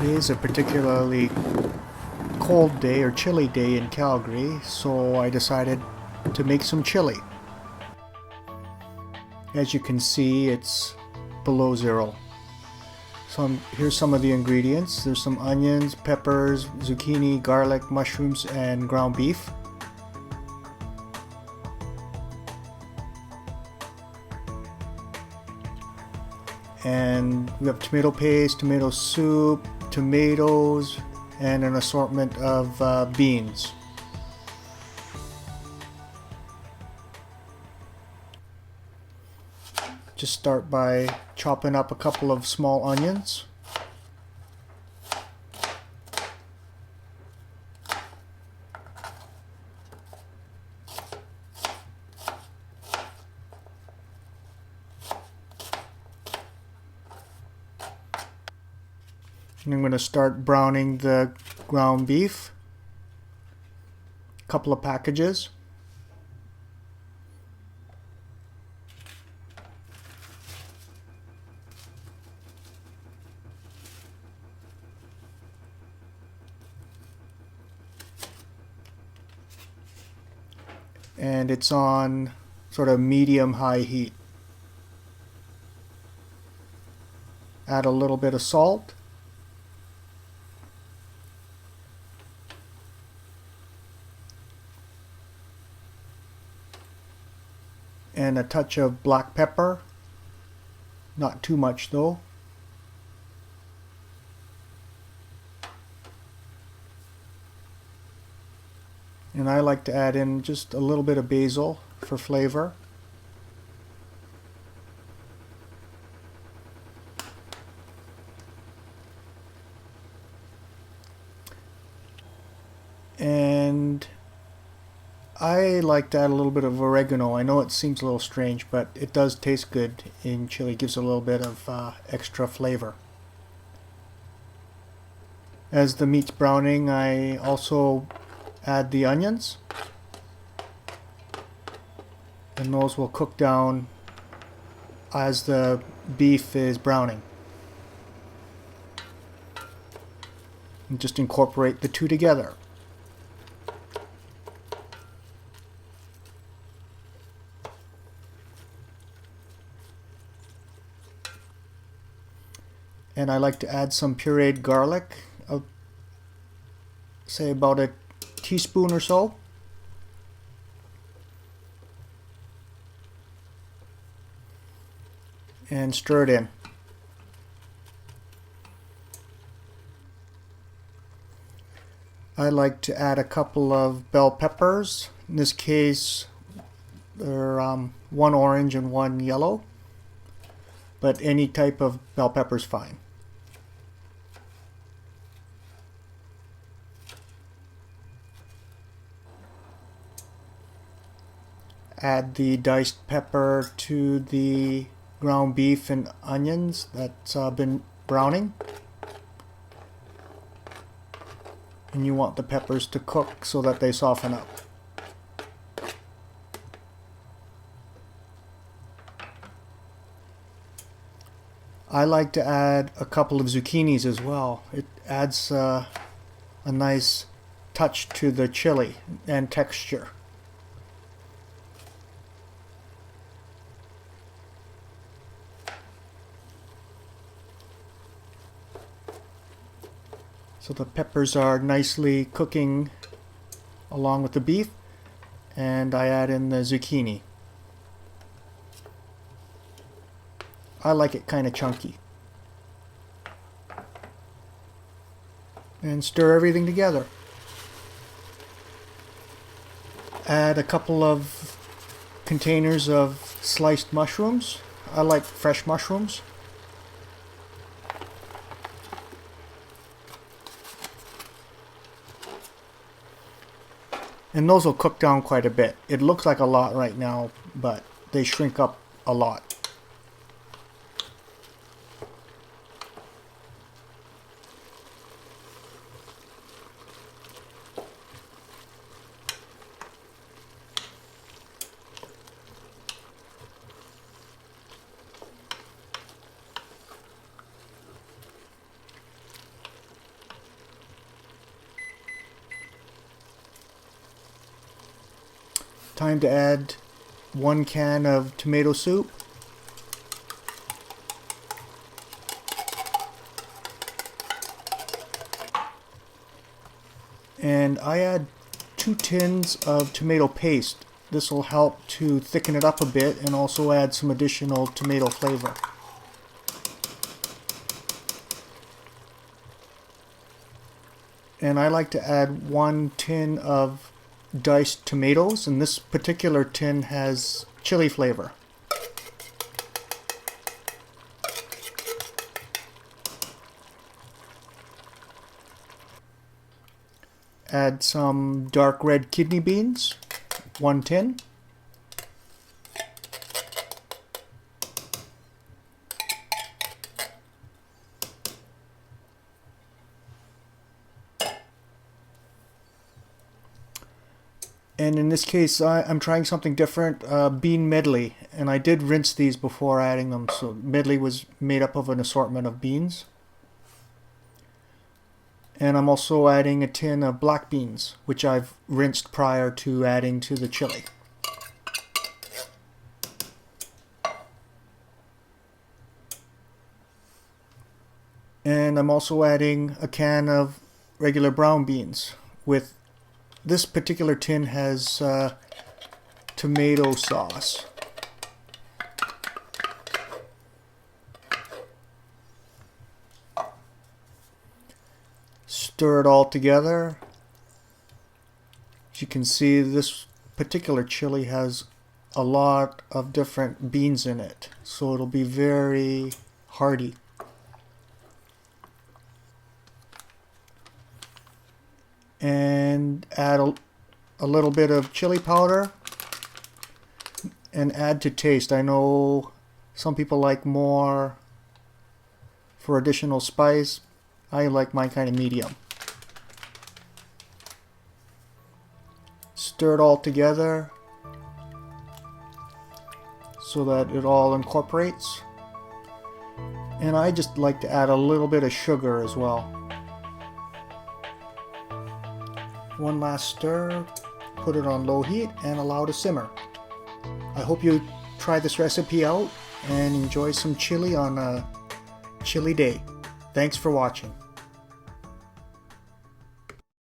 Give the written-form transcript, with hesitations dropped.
Today's a particularly cold day or chilly day in Calgary, so I decided to make some chili. As you can see, it's below zero. So here's some of the ingredients. There's some onions, peppers, zucchini, garlic, mushrooms, and ground beef. And we have tomato paste, tomato soup, tomatoes, and an assortment of beans. Just start by chopping up a couple of small onions. And I'm going to start browning the ground beef. A couple of packages. And it's on sort of medium-high heat. Add a little bit of salt. And a touch of black pepper. Not too much though. And I like to add in just a little bit of basil for flavor. And I like to add a little bit of oregano. I know it seems a little strange, but it does taste good in chili. It gives a little bit of extra flavor. As the meat's browning, I also add the onions, and those will cook down as the beef is browning. And just incorporate the two together. And I like to add some pureed garlic. I'll say about a teaspoon or so. And stir it in. I like to add a couple of bell peppers. In this case, they're one orange and one yellow, but any type of bell pepper is fine. Add the diced pepper to the ground beef and onions that's been browning. And you want the peppers to cook so that they soften up. I like to add a couple of zucchinis as well. It adds a nice touch to the chili and texture. So the peppers are nicely cooking along with the beef, and I add in the zucchini. I like it kind of chunky. And stir everything together. Add a couple of containers of sliced mushrooms. I like fresh mushrooms. And those will cook down quite a bit. It looks like a lot right now, but they shrink up a lot. time to add 1 can of tomato soup. And I add 2 tins of tomato paste. This will help to thicken it up a bit and also add some additional tomato flavor. And I like to add 1 tin of diced tomatoes, and this particular tin has chili flavor. Add some dark red kidney beans, 1 tin. And in this case, I'm trying something different, bean medley. And I did rinse these before adding them, so medley was made up of an assortment of beans. And I'm also adding a tin of black beans, which I've rinsed prior to adding to the chili. And I'm also adding a can of regular brown beans. With this particular tin has tomato sauce. Stir it all together. As you can see, this particular chili has a lot of different beans in it, so it'll be very hearty. And add a little bit of chili powder and add to taste. I know some people like more for additional spice. I like mine kind of medium. Stir it all together so that it all incorporates. And I just like to add a little bit of sugar as well. One last stir, put it on low heat and allow to simmer. I hope you try this recipe out and enjoy some chili on a chilly day. Thanks for watching.